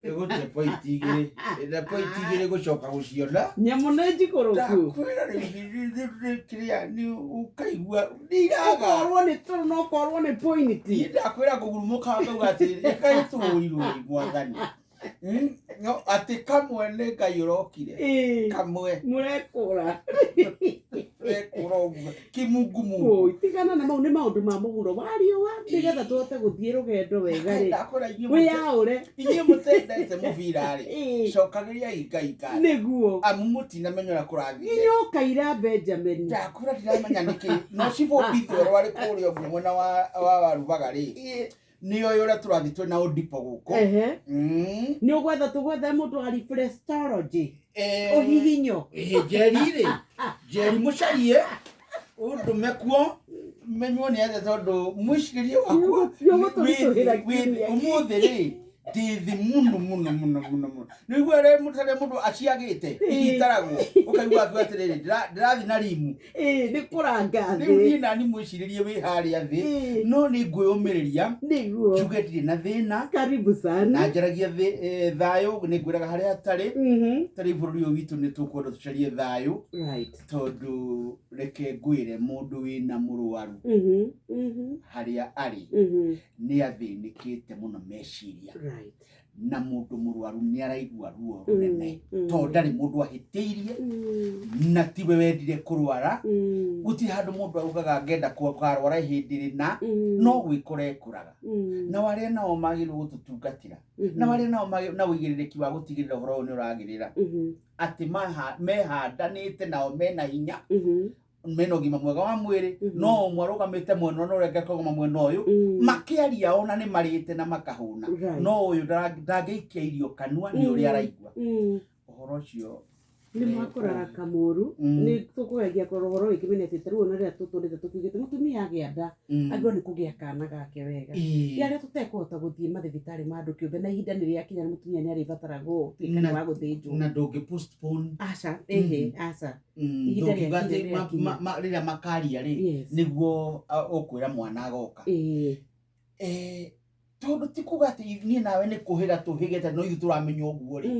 ego te point igire ida point igire gucoka guciona nyamu na njikoroku kwira ni kiria ni ukaigua ndiraga korwo ni point ndakwira kugurumuka ngauga ati reka tuurirwo mwathani no ati kamwe ne ngayurokire kamwe murekura kimungumu tigana na mau ni maundu ma muguro wario wa ndigetha tuote guthie rugendo wega ri wi yaure inye mutendete muvira ri cokagiria ikaika niguo amumutina menyora kurathi inyoka ira Benjamin ndakura ndiramenya niki no cibo bitho rwari kurio mwena wa rubaga ri niyo yora turathi twena udipo guko ni ugwetha tugwetha mundu ari flestology ohihinyo jeri mucarie undume kuo menywo ni ende tondu mwicirie wakwa umuthi ri ndithi muno niguo re mutare mundu aciagite igitaragwo ukaigua atweterere ndirathi na rimu ni kuranga thi ni nani mwiciririe wi haria thi no ni ngwiyumiriria niguo juge ndiri na thina karibu sana na njaragia thayo ni ngwiraga haria tari tari bururi witu ni tukwenda tucarie thayo right tondu reke ngwire mundu wina muruaru haria ari ni athinikite muno meciria na mundu muruaru ni araigua ruo runene to ndari mundu ahitiirie na tiwe wendire kurwara guti handu mundu augaga ngenda kwarwara ihindiri na no gwikore kuraga na wale nao magiru gututungatira na wale nao na wigiririki wa gutigirira horo ni uragirira ati mehandanite nao mena hinya meno gima mwega wa mwiri no mwarugamite mwena no renge kogoma mwena uyu makiaria ona ni marite na makahuna no uyu ndangeikia irio kanua ni uri araigua uhoro cio ni makorara kamuru ni tukugegia korohoro ikimenyete taru ona ria tuturite tukigite mutumia agianda agwo ni kugia kana gake wega yaria tutekuhota guthie mathibitari ma andu kiumbe na ihinda ni riakinya mutumia ni aribatara go twikana wa guthinjwo na ndungi postpone aca aca riria makaria ri niguo ukwira mwana agoka tondu tikuga ati ni nawe ni kuhira tuhigete no ithu turamenya uguo ri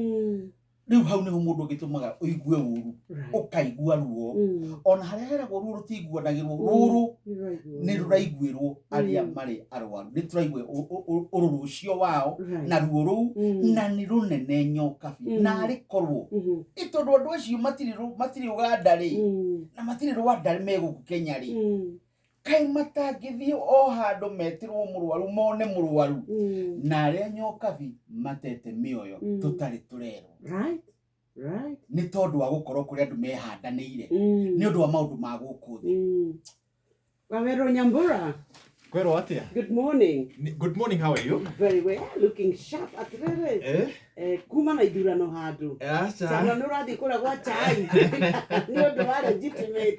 riu hau ni mundu gitumaga uigue uru ukaigua ruo ona haria heragwo ruo rutiguanagirwo ruru ni ruraiguirwo aria mari arwaru ni turaigue ururu ucio wao na ruo ruu na ni runene nyokabi na arikorwo itondu andu acio matiri Uganda ri na matiri Rwanda ri meguku Kenya ri kai matangithie o handu metirwo murwaru mone murwaru na aria nyokabi matete mioyo tutari turero right ni tondu wa gukorwo kuri andu mehandanire ni undu wa maundu ma guku thi Wawero Nyambura kwero atia good morning how are you very well looking sharp atirere kuma na ithurano handu sana no rathi kura gwa chai ni undu wa legitimate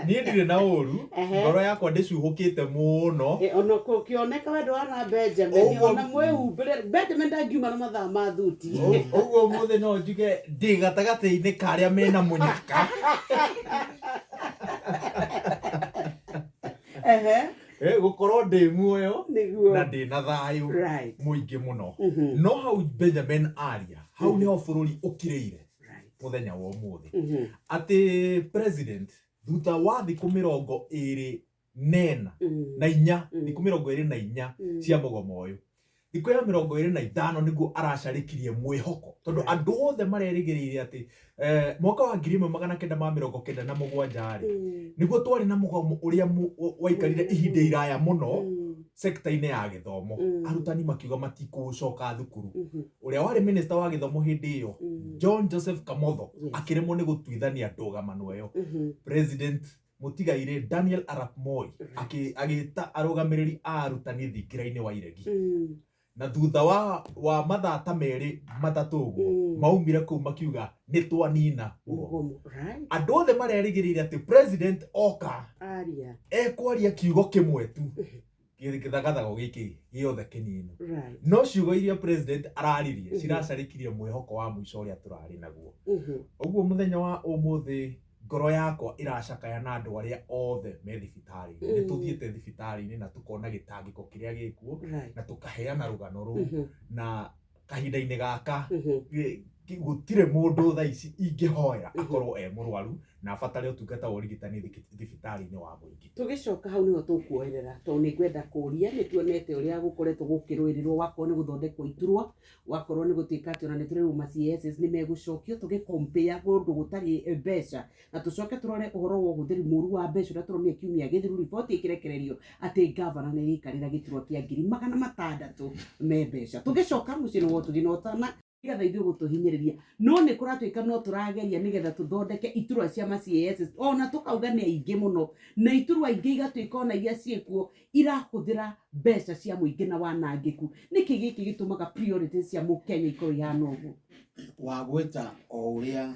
ni ndire na uru ngoro yakwa ndicuhukite muno ona kioneka wendo wana Benjamin ona mwehumbire Benjamin ndangiuma na mathaa ma thuti uguo muthe no njuge ndi gatagati-ini karia mena munyaka gukorwo ndi muoyo na ndi na thayu muingi muno no hau Benjamin aria hau niho bururi ukirire muthenya wa umuthi ati president thutha wa thiku 24 na inya thiku 24 cia mugomo uyu thiku ya 25 niguo aracarikirie mwihoko tondu andu othe marerigiriire ati mwaka wa 1997 niguo twari na mugomo uria waikarire ihinda iraya muno sekta-ini ya githomo arutani makiuga matikucoka thukuru uria wari minister wa githomo hindi iyo John Joseph Kamotho akiremwo ni gutwithania ndugamano iyo president mutigaire Daniel Arap Moi agita arugamiriri a arutani thikira-ini wa iregi na thutha wa mathaa ta meri matatu uguo maumire kuu makiuga ni twanina ugomo andu othe marerigirire ati president oka aria ekwaria kiugo kimwe tu githagathago giki giothe kinini no ciugo iria president araririe ciracarikirie mwihoko wa mwico uria turari naguo uguo muthenya wa umuthi ngoro yakwa iracakaya na andu aria othe me thibitari ni tuthiete thibitari na tukona gitangiko kiria gikuo na tukaheana rugano ru na kahinda-ini gaka gutire mundu tha ici ingihoera akorwo murwaru na abatare utungata wa urigitani thibitari-ini wa muingi. Tugicoka hau niho tukuoerera tondu ni ngwenda kuria ni tuonete uria gukoretwo gukirwirirwo wakorwo ni guthondekwo iturwa wakorwo ni gutuika ati ona ni turi uma CSS ni megucokio tugicompare gundu gutari mbeca na tucoke turore uhoro wa uhuthiri muru wa mbeca uria turonire kiumia githiru report ikirekererio ati governor ni rikarira giturwa kia 600,000 me mbeca. Tugicoka mucii ni wotu ginotana nigetha ithuĩ gũtũhinyĩrĩria no nĩ kũratuĩka no tũrageria nigetha tũthondeke iturwa cia ma-CAS ona tũkauga nĩ aingĩ mũno na iturwa ingĩ igatuĩka ona iria ciĩkuo irahũthĩra mbeca cia mũingĩ na wanangĩku. Nĩkĩ gĩkĩ gĩtũmaga priorities cia mũkenya ikorwo ihana ũguo? Wagwĩta o ũrĩa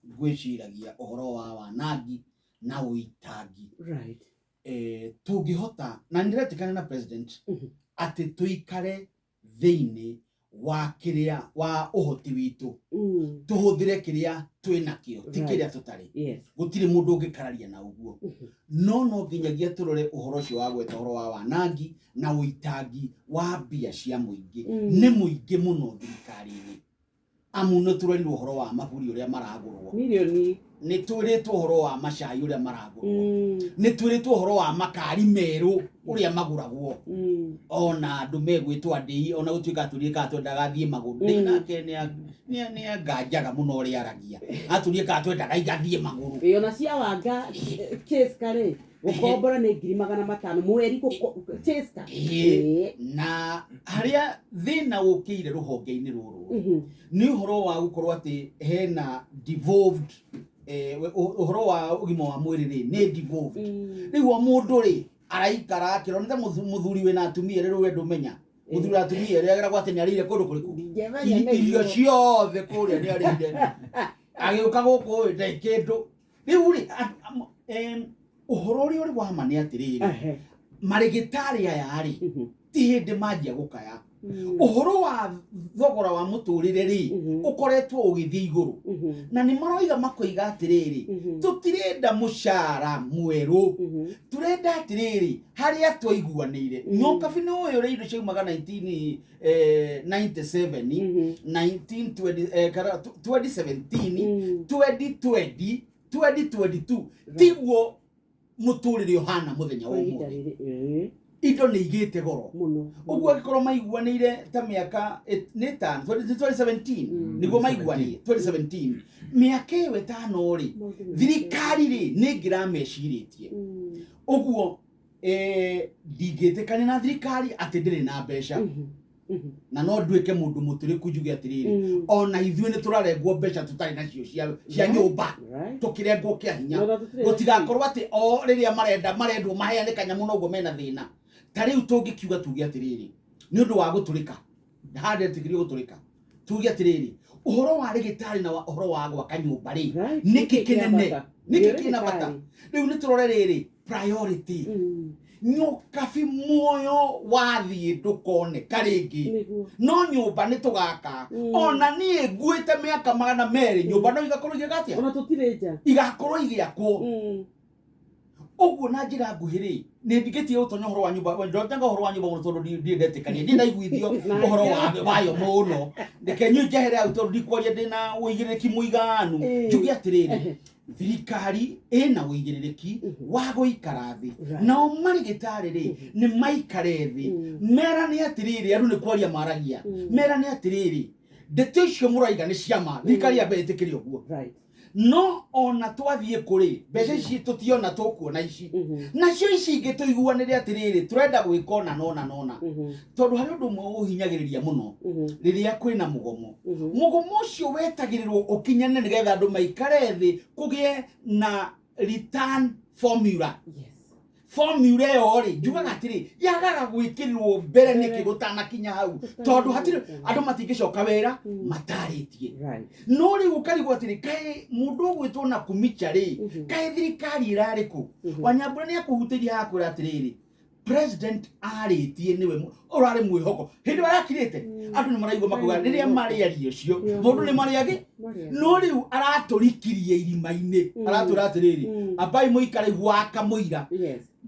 ngwĩciragia ũhoro wa wanangi na ũitangi tũngĩhota na nĩndĩretĩkania na president atĩ tũikare thĩinĩ wa kiria wa uhoti witu tuhuthire kiria twinakio ti kiria tutari gutire mundu ungikararia na uguo no nginyagia turore uhoro ucio wa gweta uhoro wa wanangi na uitangi wa mbia cia muingi ni muingi muno thirikari-ini amu no turorirwo uhoro wa maburi uria maragurwo milioni ni twiritwo uhoro wa macai uria maragurwo ni twiritwo uhoro wa makari meru uria maguragwo ona andu megwitwo ndii ona gutuika turika twendaga thie maguru ndi nake ni ngajaga muno uria aragia aturika twendaga igathie maguru ona cia wanga case kare ukombora ni 500,000 mweri case kare na haria thina ukire ruhonge-ini ruru ni uhoro wa gukorwo ati hena devolved uhoro wa ugima wa mwiri ri ni devolved riu mundu ri araikara akironete muthuri wina atumia riru wendo menya muthuri atumia ri ageragwo ati ni arire kundu kuriku irio ciothe kuria ni arire agiuka guku ndai kindu riu ri uhoro uri wa mani atiriri marigitari aya ri ti hindi manjia gukaya uhoro wa thogora wa muturire ri ukoretwo ugithii iguru na ni maroiga makoiga atiriri tutirenda mushara mweru turenda atiriri haria twaiguanire nyoka bino uyu ri indo ciumaga 1997 2017 2020 2022 tiguo muturire ohana muthenya wa umuthi indo ni igite goro uguo agikorwo maiguanire ta miaka ni ta 2017 niguo maiguanire 2017 miaka iyo etano ri thirikari ri ni ngirameciritie uguo ndigitikania na thirikari ati ndiri na mbeca na no nduike mundu muturiku njuge atiriri ona ithuĩ ni turarengwo mbeca tutari nacio cia nyumba tukirengwo kia hinya gutigakorwo ati o riria marendwo maheane kanyamu no guo mena thina ta riu tungikiuga tuge atiriri ni undu wa guturika hande tigirio guturika tuge atiriri uhoro wa rigitari na uhoro wa gwaka nyumba ri niki kinene niki kina bata riu ni turore riri priority nyokabi muoyo wathie ndukone karingi no nyumba ni tugaka ona nie nguite miaka magana meri nyumba no igakorwo igatia ona tutireja igakorwo igiakwo uguo na njira nguhiri ni ndigitie utonya uhoro wa nyumba ndotanga uhoro wa nyumba muno tondu ndiendetikania ndi ndaiguithio uhoro wayo muno ndekenyu njehere au tondu ndikwaria ndina uigiriki muiganu njugi atiriri thirikari ina uigiriki wa guikara thi nao marigitari ri ni maikare thi mera ni atiriri andu ni kwaria maragia mera ni atiriri ndeto icio muraiga ni ciama thirikari abetikire uguo no ona twathie kuri mbeca ici tutiona tukuona ici nacio ici ingi tuiguanire atiriri turenda gwikona nona tondu hari undu mwe uhinyagiriria muno riria kwina mugomo ucio wetagirirwo ukinyane nigetha andu maikare thi kugie na return formula formula yo ri njugaga atiri yagaga gwikirirwo mbere niki gutanakinya hau tondu hatiri andu matingicoka wera mataritie no ri gukarigwo atiri kai mundu gwitwo na kumicha ri kai thirikari irari ku Wanyambura ni akuhutiria hakwira atiriri president aritie niwe urari mwihoko hindi barakirite andu ni maraigwa makuga riria mari ari ucio mundu ni mari agi no riu araturikirie irimaini aratura atiriri abai muikare gwaka muira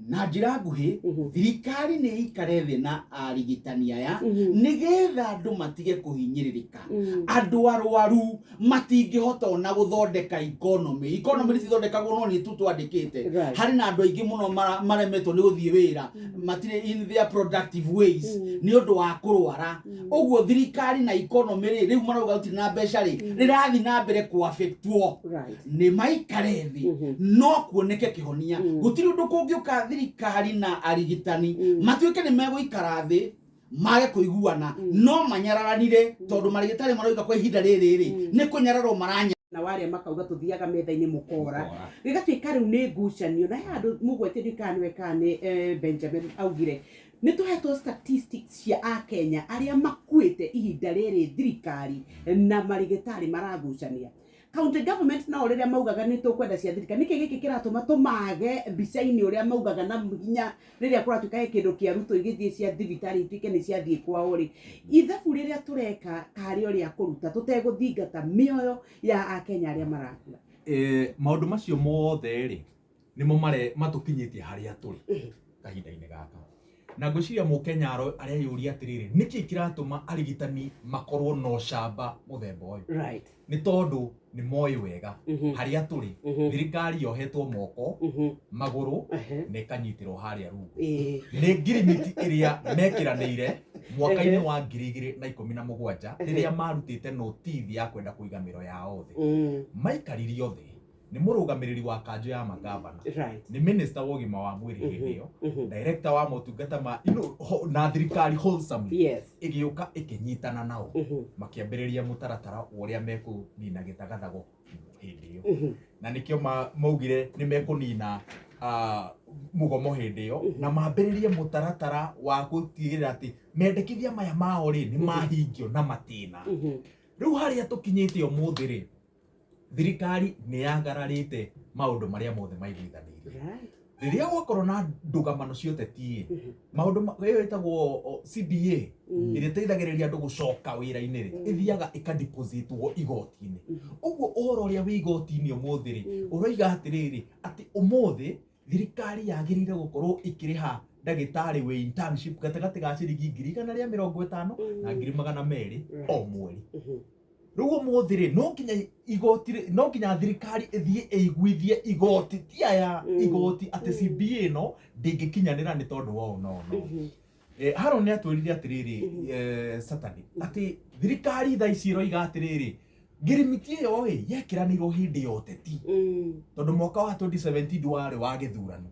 na njira nguhi thirikari ni ikare thi na arigitani aya nigetha andu matige kuhinyiririka andu arwaru matingihota ona guthondeka economy ni cithondekagwo no ni tutwandikite hari na andu aingi muno maremetwo ni guthie wira matire in their productive ways ni undu wa kurwara uguo thirikari na economy riu marauga uti na mbeca rirathi na mbere ku affectwo ni maikare thi no kuoneke kihonia gutiri undu kungiuka thirikari na arigitani matuike ni meguikara thi mage kuiguana no manyararanire tondu marigitari marauga kwa ihinda riri ni kunyararwo maranya na wale makauga tuthiaga metha-ini mukora gigatuika riu ni ngucanio na andu mugwete ndikaniwe kane Benjamin augire ni tuhetwo statistics cia Akenya aria makuite ihinda riri thirikari na marigitari maragucania county government na riria maugaga ni tukwenda cia thirikari niki giki kiratuma tumage bica-ini uria maugaga na hinya riria kuratuika kindu kia ruto igithie cia thibitari itike ni cia thie kwao ri ithabu riria tureka kario ria kuruta tuteguthingata mioyo ya Akenya aria marakua maundu macio mothe ri nimo matukinyitie haria turi kahinda-ini gaka na ngwiciria Mukenya aria yuria atiriri niki kiratuma arigitani makorwo no camba muthemba uyu ni tondu ni moi wega haria turi thirikari yohetwo moko maguru ne kanyitirwo haria rungu ni ngirimiti iria mekiraniire mwaka-ini wa 2017 riria marutite notithi ya kwenda kuiga miro yao thi maikaririo thi ni murugamiriri wa kanjo ya magavana ni minister wa ugima wa mwiri hindio director wa motungata ma na thirikari wholesome igiuka ikinyitana nao makiambiriria mutaratara uria mekunina gitagathago hindio na nikio maugire ni mekunina mugomo hindio na mambiririe mutaratara wa gutigirira ati mendekithia maya mao ri ni mahingio na matina riu haria tukinyite umuthi ri thirikari ni yagararite maundu maria mothe maiguithanire riria gwakorwo na ndugamano cia uteti maundu wewe wetagwo CBA iria teithagiriria andu gucoka wira-ini ri ithiaga ikadepositwo igoti-ini uguo uhoro uria wi igoti-ini umuthi ri uroiga atiriri ati umuthi thirikari yagirire gukorwo ikiriha ndagitari we internship gatagati ga ciringi 150 na 200 o mweri rugo muthire no kinya igoti no kinya thirikari ithie eigwithie igoti tia ya igoti ati CBA no ndingikinyanira ni tondu wao no haro ni atwirire atiriri Saturday ati thirikari tha iciro iga atiriri ngirimiti yo yekiranirwo hindi yote ti tondu mwaka wa 2017 duare wa githurano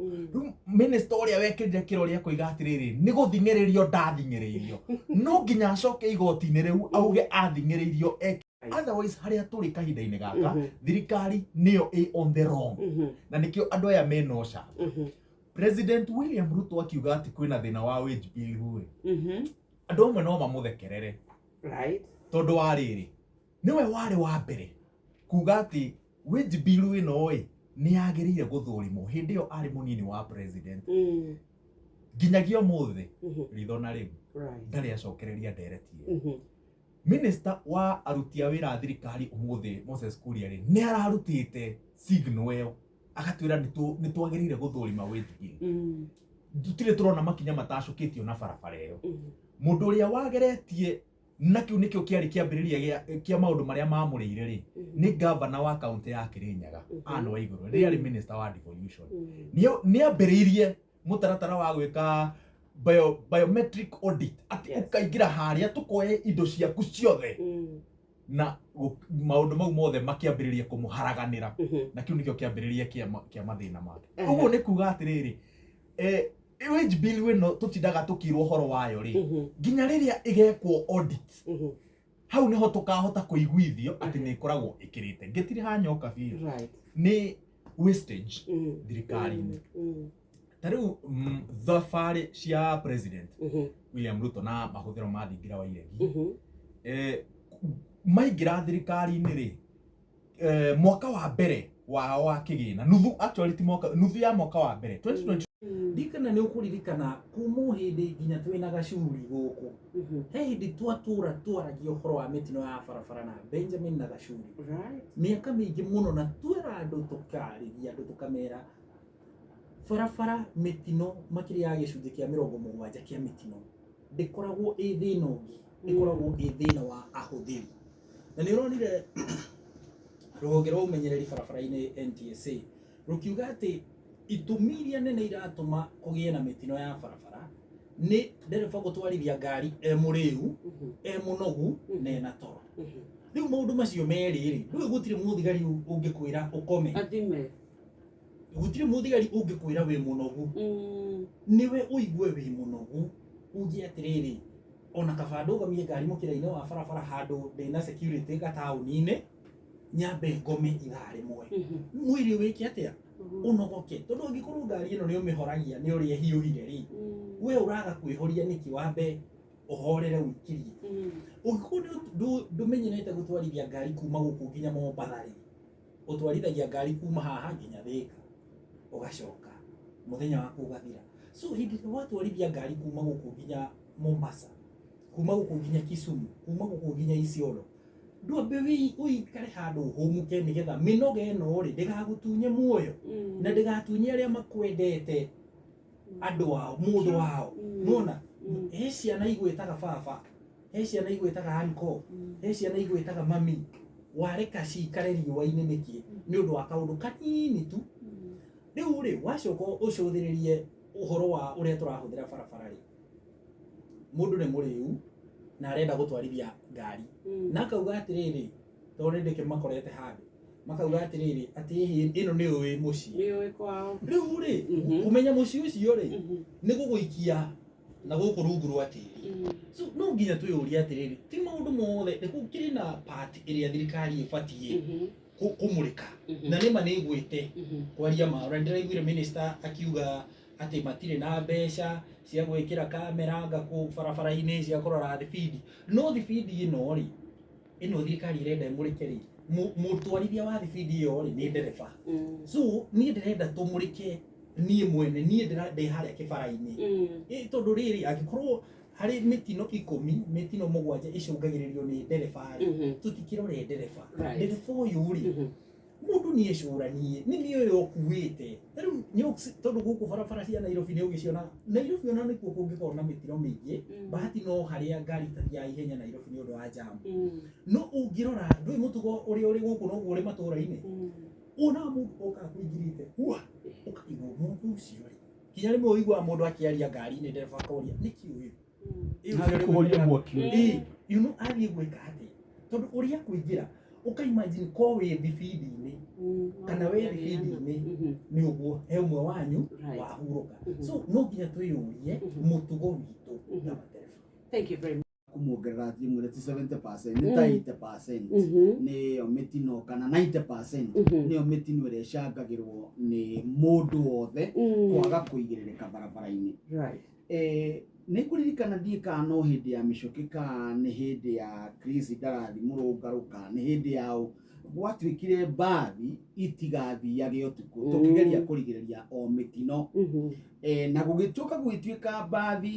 minister uria wekirire kiro ria kuiga atiriri ni guthingiririo ndathingiririo no nginya acoke igoti-ini riu auge athingiririo otherwise haria turi kahinda-ini gaka thirikari niyo on the wrong na nikio andu aya menosha President William Ruto akiuga ati kwina thina wa wage bill huwe andu amwe no mamuthekerere tondu wa riri niwe wari wa mbere kuga ati wage bill ino ni yagirire guthurimwo hindi yo ari munini wa president nginyagia umuthi rithona riu ndari acokereria nderetie Minister wa arutia wira thirikari umuthi Moses Kuria ri ni ararutite signal yo agatwira ni twagirire guthurima wage bill tutire turona makinya matacukitio na barabara yo mundu uria wageretie na kiu nikio kiari kiambiriria kia maundu maria mamurire ri ni governor wa county ya Kirinyaga Anne Waiguru ri minister wa devolution ni ambiririe mutaratara wa gwika biometric audit ati ukaigira haria tukoe indo ciaku ciothe na maundu mau mothe makiambiriria kumuharaganira na kiu nikio kiambiriria kia mathina make uguo ni kuga atiriri wage bill wino tutindaga tukirwo horo wayo ri nginya riria igekwo audit hau niho tukahota kuiguithio ati ni ikoragwo ikirite ngitiri hanyoka bill ni wastage thirikari-ini tariu thafari cia president William Ruto na mahuthiro ma thingira wa iregi maingira thirikari-ini ri mwaka wa mbere wa kigina nuthu actually ti mwaka nuthu ya mwaka wa mbere 2020 ndikana nĩ ũkũririkana kuma hĩndĩ nginya twĩna gacuri gũkũ he hĩndĩ twaragia ũhoro wa mĩtino ya barabara na Benjamin na gacuri mĩaka mĩingĩ mũno na twĩra andũ tũkarĩria andũ tũkamera barabara mĩtino makĩria ya gĩcunjĩ kĩa 70 kĩa mĩtino ndĩkoragwo ĩ thĩna ũngĩ ĩkoragwo ĩ thĩna wa ahũthĩri na nĩ ũronire rũhonge rwa ũmenyereri barabara-inĩ NTSA rũkiuga atĩ itũmi iria nene iratũma kũgĩe na mĩtino ya barabara nĩ ndereba gũtwarithia ngari mũrĩu mũnogu na ena toro rĩu maũndũ macio merĩ rĩu gũtirĩ mũthigari ũngĩkwĩra ũkome gũtirĩ mũthigari ũngĩkwĩra wĩ mũnogu niwe ũigue wĩ mũnogu uge atĩrĩrĩ ona kaba ndũgamie ngari mũkĩra-inĩ wa barabara handũ ndĩna security gataũni-inĩ nyambe ngome ithaa rĩmwe mwĩrĩ wĩke atĩa ũnogoke tondũ angĩkorwo ngari ĩno nĩ ũmĩhoragia nĩ ũrĩa hiũhire rĩ we ũraga kwĩhoria nĩkĩ wambe ũhorere wĩkirie ũngĩkorwo ndũmenyerete gũtwarithia ngari kuma gũkũ nginya Mombatha rĩ ũtwarithagia ngari kuma haha nginya Thĩka ũgacoka mũthenya waku ũgathira so hĩndĩ ĩrĩa watwarithia ngari kuma gũkũ nginya Mombasa kuma gũkũ nginya Kisumu kuma gũkũ nginya Isiolo ndwambe ũikare handũ ũhũmuke nĩgetha mĩnoga ĩno rĩ ndĩgagũtunye muoyo na ndĩgatunye arĩa makwendete andũ ao mũndũ wao nona he ciana igwĩtaga baba he ciana igwĩtaga anko he ciana igwĩtaga mami wareka cikare riũa-inĩ nĩkĩ nĩ ũndũ wa kaũndũ kanini tu rĩu rĩ wacoka ũcũthĩrĩrie ũhoro wa ũrĩa tũrahũthĩra barabara rĩ mũndũ nĩ mũrĩu na arenda gũtwarithia ngari na akauga atĩrĩrĩ tondũ ndĩke makorete handũ makauga atĩrĩrĩ atĩ ĩno nĩ ũĩ mũciĩ rĩu rĩ ũmenya mũciĩ ũcio rĩ nĩ gũgũikia na gũkũ rungu rwa tĩri so no nginya twĩyũrie atĩrĩrĩ ti maũndũ mothe nĩ gũkĩrĩ na part ĩrĩa thirikari ĩbatiĩ kũmũrĩka na nĩma nĩ ĩgwĩte kwaria ma na ndĩraiguire minister akiuga atĩ matirĩ na mbeca cia gwĩkĩra kamera ngakũ barabara-inĩ cia kũrora thibindi no thibindi ĩno rĩ ĩno thirikari ĩrenda ĩmũrĩke rĩ mũtwarithia wa thibindi ĩyo rĩ nĩ ndereba so niĩ ndĩrenda tũmũrĩke niĩ mwene niĩ ndĩ harĩa kĩbara-inĩ tondũ rĩrĩ angĩkorwo harĩ mĩtino 10 mĩtino 7 icũngagĩrĩrio nĩ ndereba rĩ tũtikĩrore ndereba ũyũ rĩ mũndũ nĩ ecũranie nĩ nĩoĩ ũkuĩte rĩu tondũ gũkũ barabara cia Nairobi nĩ ũgĩciona Nairobi ona nĩkuo kũngĩkorwo na mĩtino mĩingĩ bahati no harĩa ngari itathiaga ihenya Nairobi nĩ ũndũ wa jamu no ũngĩrora ndũĩ mũtugo ũrĩa ũrĩ gũkũ noguo ũrĩ matũũra-inĩ wonaga mũndũ oka kwĩngirĩte ũkaigua mũndũ ũcio rĩ kinya rĩmwe ũiguaga mũndũ akĩaria ngari-inĩ ndereba akoria nĩkĩ ũyũ kũhoria mwaki athiĩ gwĩka atĩ tondũ ũrĩa kũingĩra ũkaimagine ko wĩ thibindi-inĩ kana wĩ thibindi-inĩ nĩ ũguo he ũmwe wanyu wahurũka so no nginya twĩyũrie mũtugo witũ na matereba. Thank you very much. Kumuongerera thimũ ti 70% nĩ ta 80% nĩyo mĩtino kana 90% nĩyo mĩtino ĩrĩa ĩcangagĩrwo nĩ mũndũ wothe kwaga kũigĩrĩrĩka barabara-inĩ. Nĩ kũririkana ndiĩka no hĩndĩ ya mĩcũkĩ kana nĩ hĩndĩ ya Chris ndarathi mũrũngarũka nĩ hĩndĩ ya gwatuĩkire mbathi itigathiage ũtukũ tũkĩgeria kũrigĩrĩria o mĩtino na gũgĩtuĩka gwĩtuĩka mbathi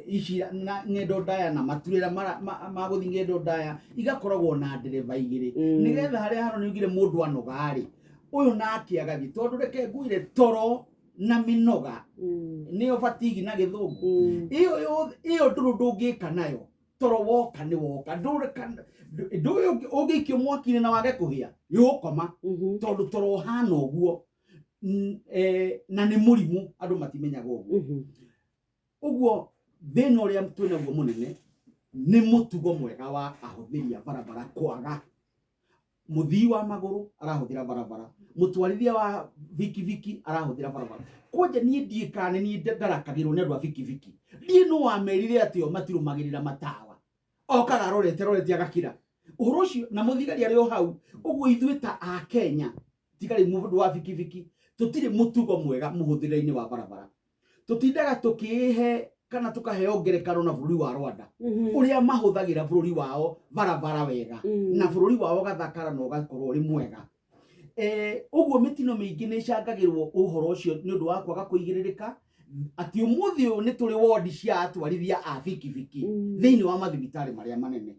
ici na ng'endo ndaya na maturĩra ma gũthiĩ ng'endo ndaya igakoragwo na ndereba igĩrĩ nĩgetha harĩa haronekire mũndũ anoga-rĩ ũyũ nake agathiĩ tondũ reke ngwĩre toro na mĩnoga nĩyo fatigue na gĩthũngũ ĩyo ndũngĩka nayo toro woka nĩ woka ũngĩikio mwaki-inĩ na wage kũhĩa nĩũgũkoma tondũ toro ũhana ũguo na nĩ mũrimũ andũ matimenyaga ũguo ũguo thĩna ũrĩa twĩnaguo mũnene nĩ mũtugo mwega wa ahũthĩri a barabara kwaga mũthii wa magũrũ arahũthĩra barabara mũtwarithia wa vikiviki arahũthĩra barabara kwanja niĩ ndiĩkane niĩ ndarakagĩrwo nĩ andũ a vikiviki ndiĩ no wamerire atĩ o matirũmagĩrĩra matawa okaga arorete agakira ũhoro ũcio na mũthigari arĩ o hau ũguo ithuĩ ta a Kenya tigarĩ mũndũ wa vikiviki tũtirĩ mũtugo mwega mũhũthĩre-inĩ wa barabara tũtindaga tũkĩhe kana tukaheo ngerekano na bũrũri wa Rwanda ũrĩa mahũthagĩra bũrũri wao barabara wega na bũrũri wao gathakara na ũgakorwo ũrĩ mwega uguo mitino mingi ni cangagirwo uhoro ucio ni undu wa kwaga kuigiririka ati umuthi uyu ni turi ward cia atwarithia a bikibiki thiini wa mathibitari maria manene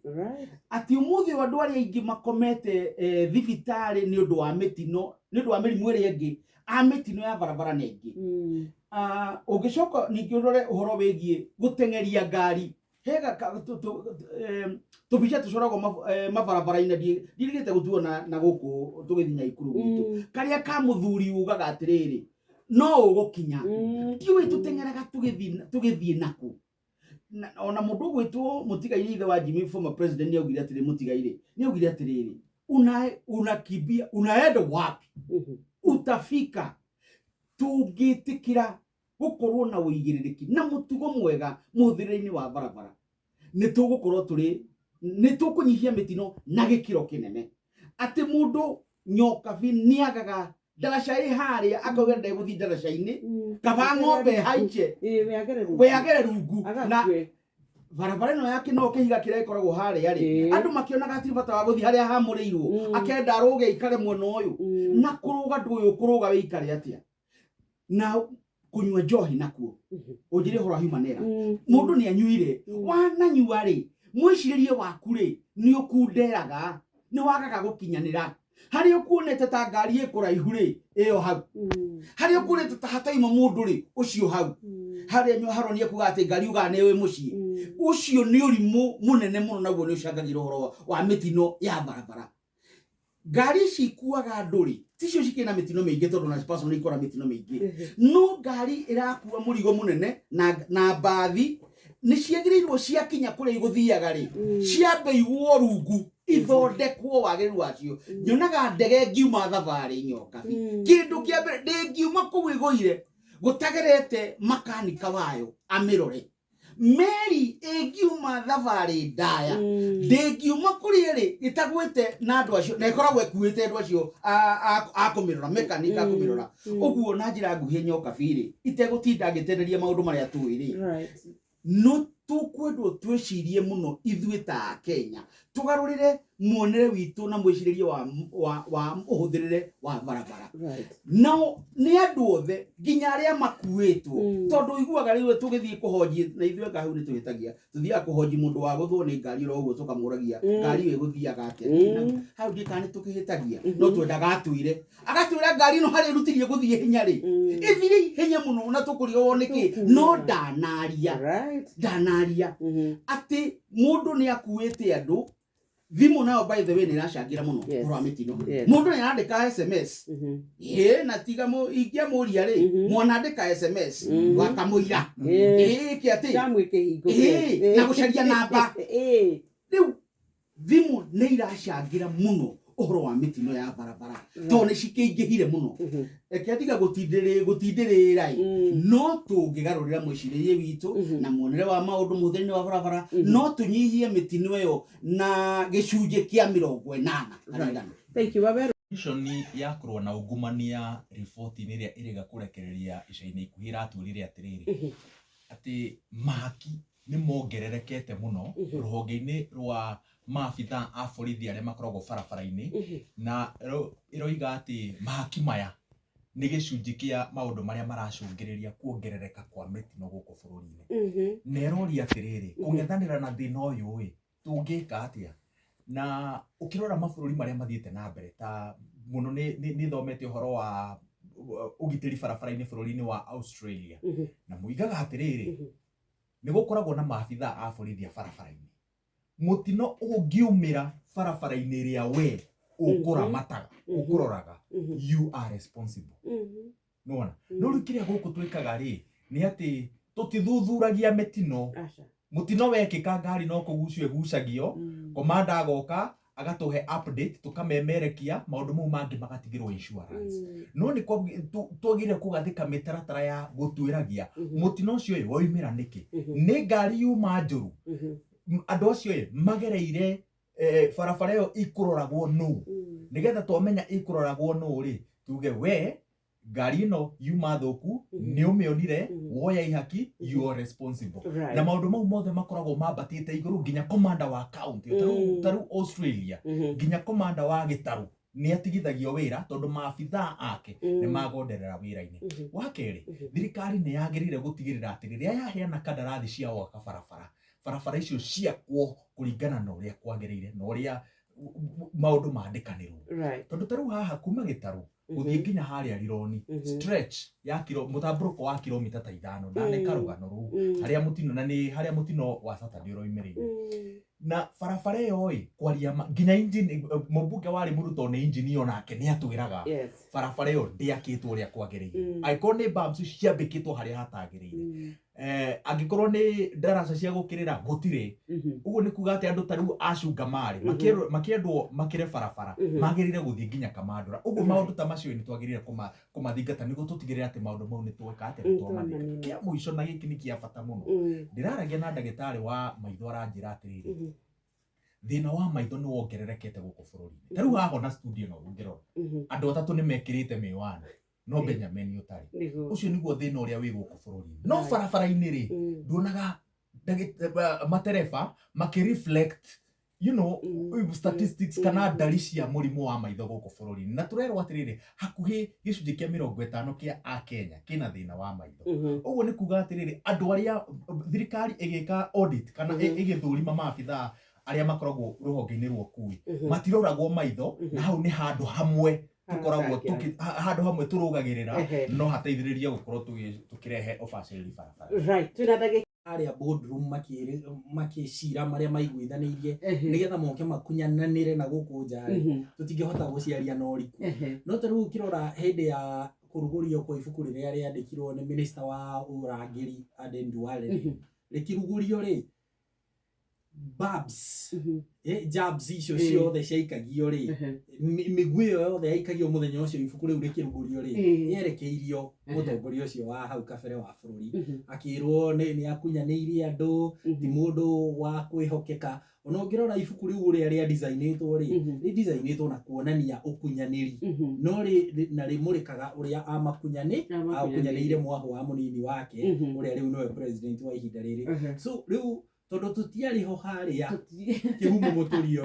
ati umuthi uyu andu aria aingi makomete thibitari ni undu wa mitino ni undu wa mirimu iria ingi a mitino ya barabara ni ingi ungicoka ningi urore uhoro wigie gutengeria ngari hega tubica tucoragwo mabarabara-inĩ ndirigite gutuona na guku tugithinya ikuru gitu karia ka muthuri ugaga atiriri no ugukinya tiwe tutengeraga tugithie naku ona mundu gwitwo Mutigaire ithe wa Jimmy former president ni augire atiri Mutigaire ni augire atiriri unakimbia unaenda wapi utafika tungitikira gukorwo na uigiririki na mutugo mwega muthire-ini wa barabara ni tugukorwo turi ni tukunyihia mitino na gikiro kinene ati mundu nyoka ni agaga daraca haria akauga ndeguthi daraca-ini kaba ng'ombe haiche weagere rungu na barabara ino yake no kihiga kiria ikoragwo haria ri andu makionaga ati bata wa guthi haria hamureirwo akenda aruge ikare mwena uyu na kuruga nduyu kuruga we ikare atia na kunywa njohi nakuo ujire hora humanera mundu ni anyuire wananyua ri mwiciririe waku ri ni ukunderaga ni wagaga gukinyanira hari ukunete ta ngari ikuraihu ri iyo hau hari ukunete ta hataima mundu ri ucio hau hari nyo haronie kuga ati ngari uga newe mucii ucio ni urimu munene muno naguo ni ucangagira horo wa mitino ya barabara ngari cikuaga andu ri ticio cikina mitino mingi tondu na personal ikora mitino mingi no ngari irakua murigo munene na bathi ni ciagiriirwo ciakinya kuria iguthiaga ri ciambe igwo rungu ithondekwo wagiriru wacio nyonaga ndege ngiuma thabari nyoka kindu kia mbere ndingiuma kuu igũire gutagerete makanika wayo amirore meri ingiuma thabari ndaya ndingiuma kuria ri itagwite na andu acio na ikoragwo ekuite andu acio akumirora mekanika akumirora uguo na njira nguhie nyoka biri itegutinda ngitenderia maundu maria tuiri no tukwendwo twicirie muno ithuĩ ta Kenya tugarurire muonere witu na mwiciririe wa uhuthirire wa barabara no ni andu othe nginya aria makuitwo tondu iguaga riwe tugithie kuhoji na ithuĩ ngahu ni tuhitagia tuthia kuhoji mundu wa guthwo ni ngari ro uguo tukamuragia ngari we guthiaga atia hau ndikani tukihitagia no twendaga atwire agatwira ngari no hari rutirie guthie hinya ri ithire hinya muno na tukurigo niki no danaria ati mundu ni akuite andu thimu nayo by the way ni rashangira muno kwa mitino mundu ni andika SMS na tiga ingia muria ri mwana andika SMS wakamuira kiati jamwike hingo na gucaria namba riu thimu ni irashangira muno uhoro wa mitino ya barabara tone cikiingihire muno eketiga gutindirira no tungigarurira mwiciririe witu na muonere wa maundu muthini wa barabara no tunyihie mitino yo na gicunje kia 80 thank you Waberu vision ya kurwa na ungumania report-ini iria iriga kurekereria ica-ini ikuhi ratwirire atiriri ati mahaki ni mongererekete muno ruhonge-ini rwa maabitha a borithi aria makoragwo barabara-ini na iroiga ati mahaki maya ni gicunji kia maundu maria maracungiriria kuongerereka kwa mitino guku bururi-ini na iroria atiriri kungethanira na thina uyu wi tungika atia na ukirora mabururi maria mathiete na mbere ta muno ni thomete uhoro wa ugitiri barabara-ini bururi-ini wa Australia na muigaga atiriri ni gukoragwo na maabitha a borithi a barabara-ini mutino ungiumira barabara-ini ria we ukuramataga ukuroraga you are responsible nona no rikiria guku twikaga ri ni ati tutithuthuragia mitino mutino wekika ngari no kugucio egucagio komanda agoka agatuhe update tukamemerekia maundu mau mangi magatigirwo insurance no ni twagire kugathika mitaratara ya gutwiragia mutino ucio woimira niki ni ngari yuma njuru andu acio magereire barabara yo ikuroragwo nu nigetha twamenya ikuroragwo nu ri tuge we ngari no yuma thuku ni umionire woya ihaki you are responsible na maundu mau mothe makoragwo mambatite iguru nginya commander wa county taru Australia nginya commander wa gitaru nĩ atigithagio wĩra tondũ maabithaa ake nĩ magonderera wĩra-inĩ. Wa kerĩ, thirikari nĩ yagĩrĩire gũtigĩrĩra atĩ rĩrĩa yaheana kandarathi cia gwaka barabara icio ciakwo kũringana na ũrĩa kwagĩrĩire na ũrĩa maũndũ mandĩkanĩrwo. Tondũ ta rĩu haha kuma Gĩtarũ gũthiĩ nginya harĩa Rironi stretch ya mũtambũrũko wa kilomita ta 5 ndaneka rũgano rũu harĩa mũtino wa Saturday ũroimĩrĩire. Na barabara ĩyo kwaria nginya engine mũmbunge warĩ Mũruto nĩ engineer onake nĩ atwĩraga barabara ĩyo ndĩakĩtwo ũrĩa kwagĩrĩire. Angĩkorwo nĩ bumps ciambĩkĩtwo harĩa hatagĩrĩire, angĩkorwo nĩ ndaraca cia gũkĩrĩra gũtirĩ. Ũguo nĩ kuga atĩ andũ ta rĩu acunga marĩ makĩendwo makĩre barabara magĩrĩire gũthiĩ nginya Kamandũra. Ũguo maũndũ ta macio nĩ twagĩrĩire kũmathingata nĩguo tũtigĩrĩre atĩ maũndũ mau nĩ tweka atĩ nĩ twamanĩka. Kĩa mũico na gĩkĩ nĩ kĩa bata mũno, ndĩraragia na ndagĩtarĩ wa maitho aranjĩra atĩrĩrĩ, thĩna wa maitho nĩ wongererekete gũkũ bũrũri-inĩ. Ta rĩu haha na studio no ũngĩrora andũ atatũ nĩ mekĩrĩte mĩwani no Benjamin ũtarĩ. Ũcio nĩguo thĩna ũrĩa wĩ gũkũ bũrũri-inĩ. No barabara-inĩ rĩ nduonaga matereba makĩreflect statistics kana ndari cia mũrimũ wa maitho gũkũ bũrũri-inĩ. Na tũrerwo atĩrĩrĩ, hakuhĩ gĩcunjĩ kĩa 50 kĩa Akenya kĩna thĩna wa maitho. Ũguo nĩ kuga atĩrĩrĩ, andũ arĩa thirikari ĩgĩka audit kana ĩgĩthũrima maabithaa arĩa makoragwo rũhonge-inĩ rwa ũkui matiroragwo maitho, na hau nĩ handũ hamwe tukoragwo handũ hamwe turũgagĩrĩra no hateithĩrĩrie gũkorwo tukĩrehe ũbacĩrĩri barabara. Arĩa boardroom makĩcira marĩa maiguithanĩirie nĩgetha moke makunyananĩre na gũkũ nja tũtingĩhota gũciaria na ũriku. No ta rĩu ũkĩrora hĩndĩ ya kũrugũrio kwa ibuku rĩrĩa rĩandĩkirwo nĩ minista wa ũrangĩri Aden Duale rĩkĩrugũrio rĩ, babs jabs icio ciothe ciaikagio rĩ, mĩguĩ ĩyo yothe yaikagio mũthenya ũcio ibuku rĩu rĩkĩrugũrio rĩ, yerekeirio mũtongoria ũcio wa hau kabere wa bũrũri akĩrwo nĩ akunyanĩirie andũ, ti mũndũ wa kwĩhokeka. Ona ũngĩrora ibuku rĩu ũrĩa rĩa designĩtwo rĩ, rĩ designĩtwo na kuonania ũkunyanĩri no na rĩmũrĩkaga ũrĩa akunyanĩire mwahũ wa mũnini wake ũrĩa rĩu nĩwe president wa ihinda rĩrĩ. So rĩu tondũ tũtiarĩ ho harĩa kĩhumo mũtũrio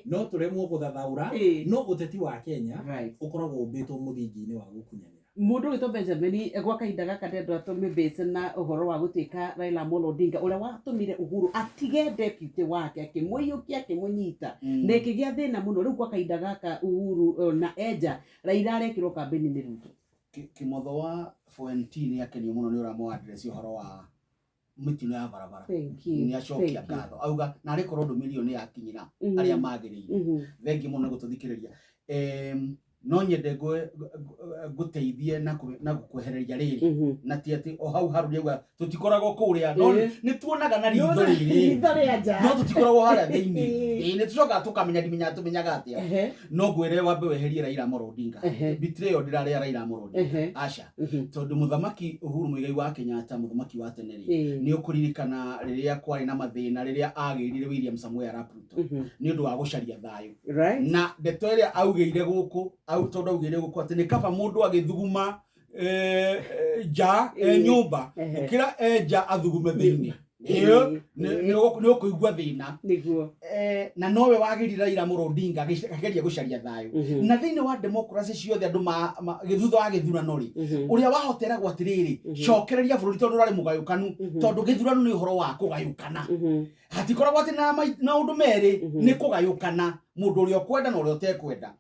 no tũremwo gũthathaũra, no ũteti wa Kenya ũkoragwo ũmbĩtwo mũthingi-inĩ wa gũkunyanĩra. Mũndũ wĩtwo Benjamin gwa kahinda gaka ndendwo atũme base na ũhoro wa gũtuĩka Raila Amolo Odinga ũrĩa watũmire Uhuru atige deputy wake akĩmũiyũkia akĩmũnyita na ĩkĩgĩa thĩna mũno. Rĩu gwa kahinda gaka Uhuru na Enja Raila arekĩrwo kambĩni nĩ Ruto. Kĩmotho wa 14 akenio mũno nĩ ũramũ address ũhoro wa mĩtino ya barabara. Nĩ acokia ngatho auga na arĩ korwo ndũmĩrĩrio nĩ yakinyĩra arĩa magĩrĩire. Thengi mũno gũtũthikĩrĩria. No nyende ngũteithie na gũkwehereria rĩrĩ na ti atĩ o hau haru rĩuga tũtikoragwo kũrĩa no nĩ tuonaga na ritho rĩrĩ no tũtikoragwo harĩa thĩinĩ nĩ tũcokaga tũmenyaga atĩa. No ngwĩre wambe weherie Raila Amolo Odinga. Betrayal ndĩrarĩa Raila Amolo Odinga aca, tondũ mũthamaki Uhuru Muigai wa Kenyatta mũthamaki wa tene rĩ, nĩ ũkũririkana rĩrĩa kwarĩ na mathĩna rĩrĩa agĩrire William Samoei Arap Ruto nĩ ũndũ wa gũcaria thayũ na ndeto ĩrĩa augĩire gũkũ tondũ augĩire gũkũ atĩ nĩ kaba mũndũ agĩthuguma nja nyũmba gũkĩra enja athugume thĩinĩ. Nĩ ũkũigua thĩna na nowe wagĩrire Raila Amolo Odinga akageria gũcaria thayũ. Na thĩinĩ wa democracy ciothe andũ thutha wa gĩthurano rĩ, ũrĩa wahoteragwo atĩrĩrĩ cokereria bũrũri tondũ ũrarĩ mũgayũkanu, tondũ gĩthurano nĩ ũhoro wa kũgayũkana. Hatikoragwo atĩ na ũndũ merĩ, nĩ kũgayũkana, mũndũ ũrĩa ũkwenda na ũrĩa ũtekwenda.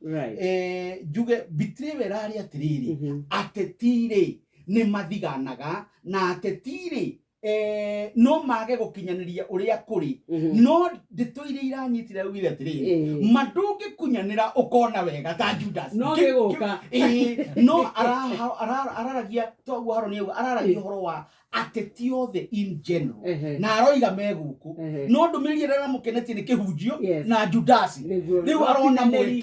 Njuge betrayal ĩrarĩ atĩrĩrĩ, ateti rĩ nĩ mathiganaga na ateti rĩ no mage gũkinyanĩria ũrĩa kũrĩ, no ndeto iria iranyitire augire atĩrĩrĩ mandũngĩkunyanĩra ũkona wega ta Judas no gĩgũka no araragia toguo Harũni auga araragia ũhoro wa ateti othe in general na aroiga megũkũ no ndũmĩrĩrie rĩrĩa mũkenetie nĩ kĩhunjio na Judas rĩu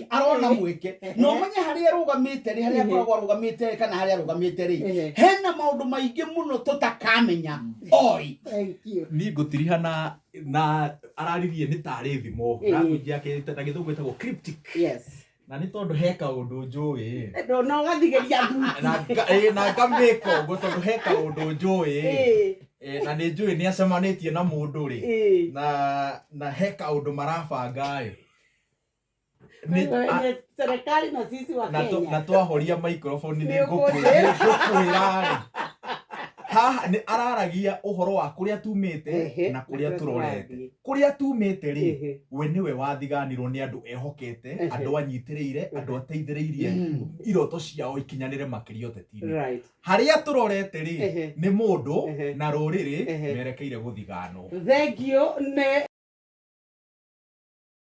arona mweke no menye harĩa arũgamĩte rĩ, harĩa akoragwo arũgamĩte kana harĩa arũgamĩte rĩ, hena maũndũ maingĩ mũno tũtakamenya. Niĩ ngũtiriha na araririe nĩ tarĩ thimo language yake ta gĩthũngũ ĩtagwo cryptic. Na nĩ tondũ he kaũndũ njũĩ no gathigeria na ngamĩka ũguo tondũ he kaũndũ njũĩ na nĩ njũĩ nĩ acemanĩtie na mũndũ rĩ na he kaũndũ marabanga serikali na sisi wa Kenya. Na twahoria microphone ni ngũkwĩra haha nĩ araragia ũhoro wa kũrĩa tumĩte na kũrĩa tũrorete. Kũrĩa tumĩte rĩ, we nĩwe wathiganirwo nĩ andũ ehokete, andũ anyitĩrĩire, andũ ateithĩrĩirie iroto ciao ikinyanĩre makĩria ũteti-inĩ. Harĩa tũrorete rĩ, nĩ mũndũ na rũrĩrĩ merekeire gũthiganwo. Thank you.